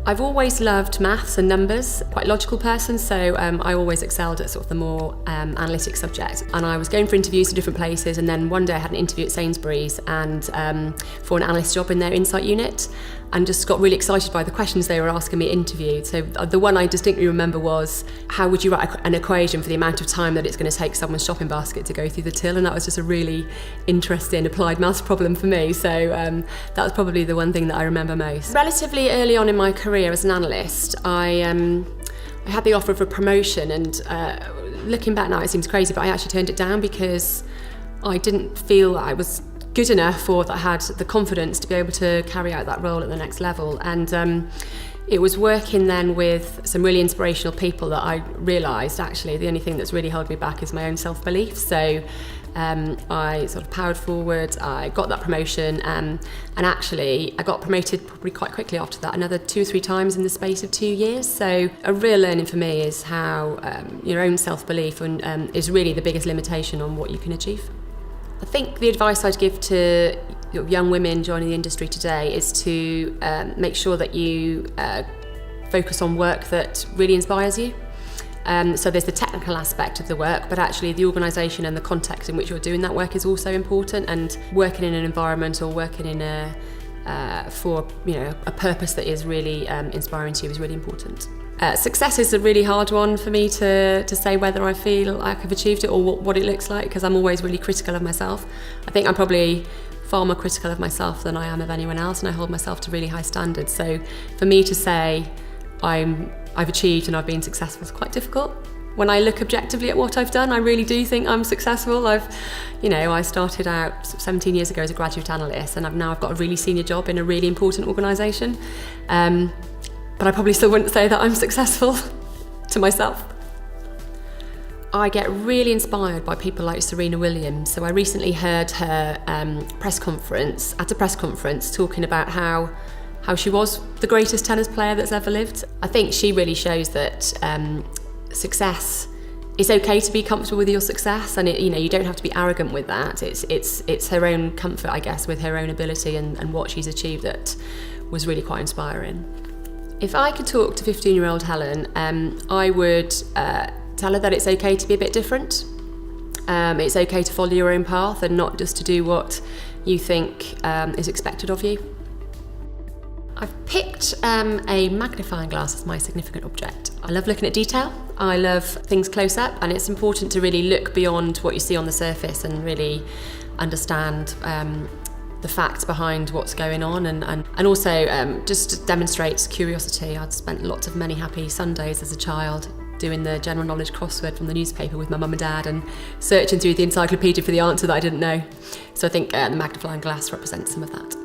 I've always loved maths and numbers, quite a logical person, so I always excelled at sort of the more analytic subjects. And I was going for interviews to different places, and then one day I had an interview at Sainsbury's and for an analyst job in their insight unit, and just got really excited by the questions they were asking me interviewed. So the one I distinctly remember was, how would you write an equation for the amount of time that it's going to take someone's shopping basket to go through the till? And that was just a really interesting applied maths problem for me. So that was probably the one thing that I remember most. Relatively early on in my career as an analyst, I had the offer of a promotion, and looking back now it seems crazy, but I actually turned it down because I didn't feel I was good enough, or that I had the confidence to be able to carry out that role at the next level. And it was working then with some really inspirational people that I realised actually the only thing that's really held me back is my own self-belief. So I sort of powered forward, I got that promotion, and actually I got promoted probably quite quickly after that, another 2 or 3 times in the space of 2 years. So a real learning for me is how your own self-belief is really the biggest limitation on what you can achieve. I think the advice I'd give to young women joining the industry today is to make sure that you focus on work that really inspires you. So there's the technical aspect of the work, but actually the organisation and the context in which you're doing that work is also important, and working in an environment or working in for a purpose that is really inspiring to you is really important. Success is a really hard one for me to say whether I feel like I've achieved it or what it looks like, because I'm always really critical of myself. I think I'm probably far more critical of myself than I am of anyone else, and I hold myself to really high standards. So for me to say I've achieved and I've been successful is quite difficult. When I look objectively at what I've done, I really do think I'm successful. I started out 17 years ago as a graduate analyst, and I've got a really senior job in a really important organisation. But I probably still wouldn't say that I'm successful to myself. I get really inspired by people like Serena Williams. So I recently heard her at a press conference talking about how she was the greatest tennis player that's ever lived. I think she really shows that success, it's okay to be comfortable with your success, and you don't have to be arrogant with that. It's her own comfort, I guess, with her own ability and what she's achieved that was really quite inspiring. If I could talk to 15-year-old Helen, I would tell her that it's okay to be a bit different. It's okay to follow your own path and not just to do what you think is expected of you. I've picked a magnifying glass as my significant object. I love looking at detail. I love things close up, and it's important to really look beyond what you see on the surface and really understand the facts behind what's going on, and also just demonstrates curiosity. I'd spent lots of many happy Sundays as a child doing the general knowledge crossword from the newspaper with my mum and dad and searching through the encyclopedia for the answer that I didn't know. So I think the magnifying glass represents some of that.